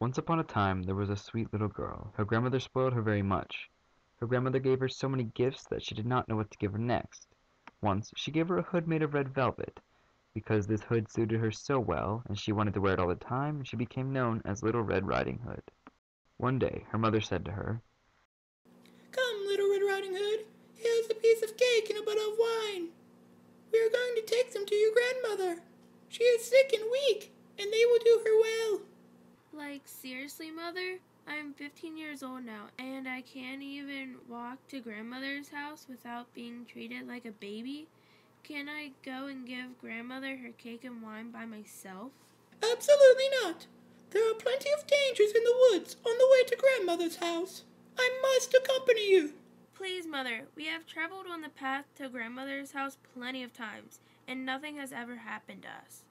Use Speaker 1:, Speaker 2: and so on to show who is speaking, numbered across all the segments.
Speaker 1: Once upon a time there was a sweet little girl. Her grandmother spoiled her very much. Her grandmother gave her so many gifts that she did not know what to give her next. Once she gave her a hood made of red velvet. Because this hood suited her so well, and she wanted to wear it all the time, she became known as Little Red Riding Hood. One day her mother said to her,
Speaker 2: "Come, Little Red Riding Hood, here's a piece of cake and a bottle of wine. We are going to take them to your grandmother. She is sick and weak, and they will do her well."
Speaker 3: Like, seriously, Mother? I'm 15 years old now, and I can't even walk to grandmother's house without being treated like a baby? Can I go and give grandmother her cake and wine by myself?
Speaker 2: Absolutely not. There are plenty of dangers in the woods on the way to grandmother's house. I must accompany you.
Speaker 3: Please, Mother, we have traveled on the path to grandmother's house plenty of times, and nothing has ever happened to us.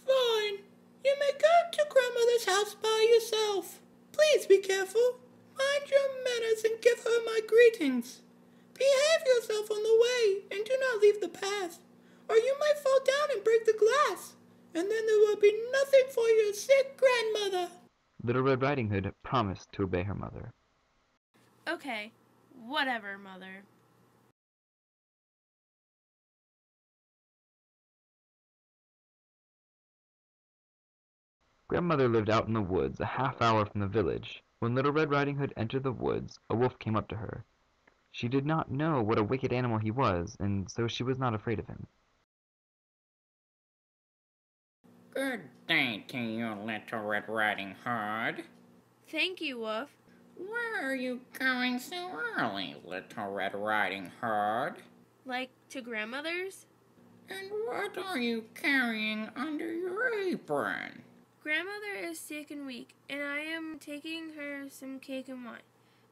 Speaker 2: Fine. You may go to grandmother's house by yourself. Please be careful. Mind your manners and give her my greetings. Behave yourself on the way and do not leave the path, or you might fall down and break the glass, and then there will be nothing for your sick grandmother.
Speaker 1: Little Red Riding Hood promised to obey her mother.
Speaker 3: Okay, whatever, Mother.
Speaker 1: Grandmother lived out in the woods a half-hour from the village. When Little Red Riding Hood entered the woods, a wolf came up to her. She did not know what a wicked animal he was, and so she was not afraid of him.
Speaker 4: Good day to you, Little Red Riding Hood.
Speaker 3: Thank you, Wolf.
Speaker 4: Where are you going so early, Little Red Riding Hood?
Speaker 3: Like, to grandmother's?
Speaker 4: And what are you carrying under your apron?
Speaker 3: Grandmother is sick and weak, and I am taking her some cake and wine.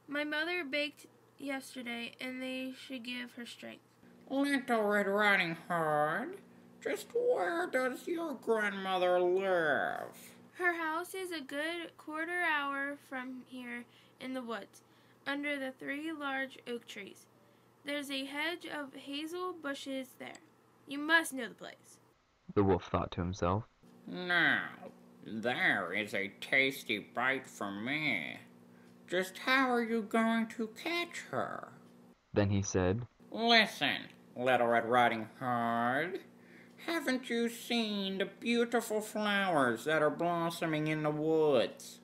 Speaker 3: My mother baked yesterday, and they should give her strength.
Speaker 4: Little Red Riding Hood, just where does your grandmother live?
Speaker 3: Her house is a good quarter-hour from here in the woods, under the 3 large oak trees. There's a hedge of hazel bushes there. You must know the place.
Speaker 1: The wolf thought to himself.
Speaker 4: Now, there is a tasty bite for me. Just how are you going to catch her?
Speaker 1: Then he said,
Speaker 4: Listen, Little Red Riding Hood. Haven't you seen the beautiful flowers that are blossoming in the woods?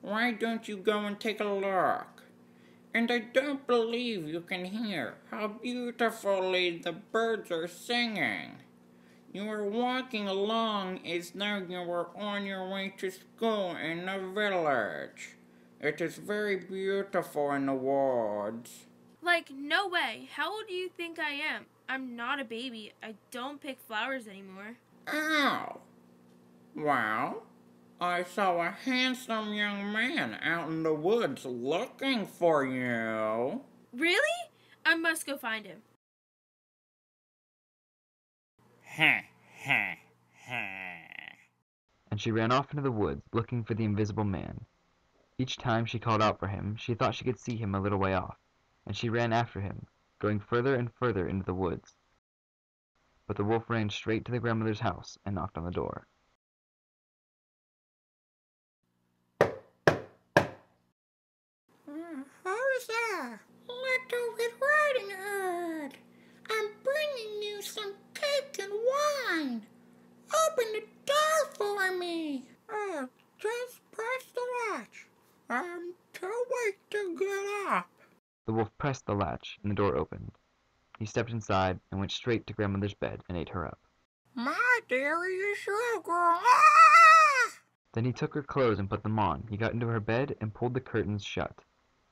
Speaker 4: Why don't you go and take a look? And I don't believe you can hear how beautifully the birds are singing. You are walking along as though you were on your way to school in the village. It is very beautiful in the woods.
Speaker 3: Like, no way. How old do you think I am? I'm not a baby. I don't pick flowers anymore.
Speaker 4: Oh. Well, I saw a handsome young man out in the woods looking for you.
Speaker 3: Really? I must go find him.
Speaker 4: Ha, ha, ha.
Speaker 1: and she ran off into the woods, looking for the invisible man. Each time she called out for him, she thought she could see him a little way off, and she ran after him, going further and further into the woods. But the wolf ran straight to the grandmother's house and knocked on the door.
Speaker 2: Who's there? Little Red Riding Hood. I'm bringing you some cake and wine. Open the door for me. Just press the latch. I'm too weak to get up.
Speaker 1: The wolf pressed the latch, and the door opened. He stepped inside and went straight to grandmother's bed and ate her up.
Speaker 2: My dearie sugar. Ah!
Speaker 1: Then he took her clothes and put them on. He got into her bed and pulled the curtains shut.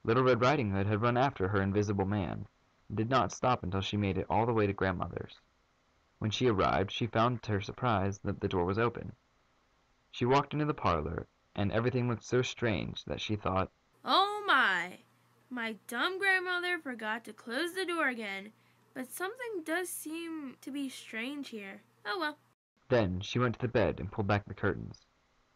Speaker 1: Little Red Riding Hood had run after her invisible man, and did not stop until she made it all the way to grandmother's. When she arrived, she found to her surprise that the door was open. She walked into the parlor, and everything looked so strange that she thought,
Speaker 3: Oh my! My dumb grandmother forgot to close the door again, but something does seem to be strange here. Oh well.
Speaker 1: Then she went to the bed and pulled back the curtains.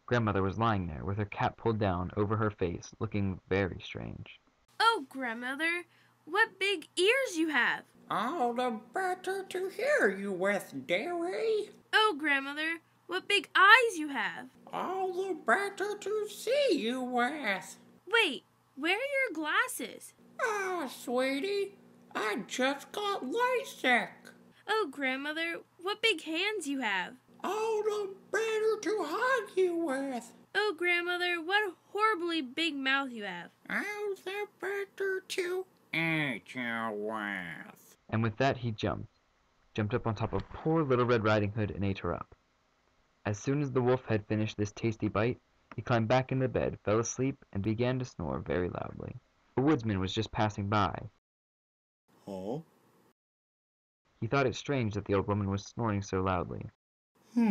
Speaker 1: Grandmother was lying there with her cap pulled down over her face, looking very strange.
Speaker 3: Oh, grandmother, what big ears you have!
Speaker 4: All the better to hear you with, dearie.
Speaker 3: Oh, grandmother, what big eyes you have!
Speaker 4: All the better to see you with.
Speaker 3: Wait, where are your glasses?
Speaker 4: Ah, sweetie, I just got LASIK.
Speaker 3: Oh, grandmother, what big hands you have!
Speaker 4: All the better to hug you with.
Speaker 3: Oh, grandmother, what horribly big mouth you have!
Speaker 4: All the better to eat you with.
Speaker 1: And with that he jumped up on top of poor Little Red Riding Hood and ate her up. As soon as the wolf had finished this tasty bite, he climbed back into bed, fell asleep, and began to snore very loudly. The woodsman was just passing by.
Speaker 5: Huh?
Speaker 1: He thought it strange that the old woman was snoring so loudly. So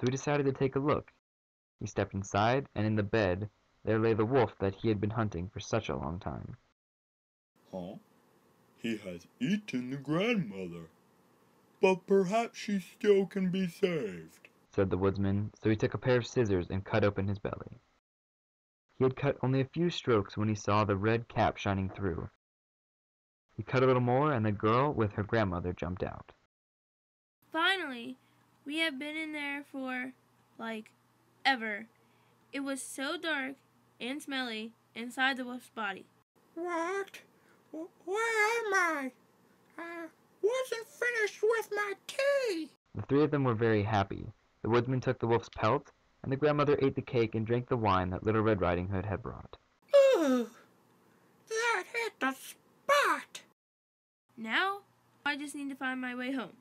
Speaker 1: he decided to take a look. He stepped inside, and in the bed there lay the wolf that he had been hunting for such a long time.
Speaker 5: Huh? He has eaten the grandmother. But perhaps she still can be saved,
Speaker 1: said the woodsman, so he took a pair of scissors and cut open his belly. He had cut only a few strokes when he saw the red cap shining through. He cut a little more, and the girl with her grandmother jumped out.
Speaker 3: Finally, we have been in there for, ever. It was so dark and smelly inside the wolf's body.
Speaker 4: What? Where am I? I wasn't finished with my tea.
Speaker 1: The three of them were very happy. The woodsman took the wolf's pelt, and the grandmother ate the cake and drank the wine that Little Red Riding Hood had brought.
Speaker 4: Ooh, that hit the spot.
Speaker 3: Now, I just need to find my way home.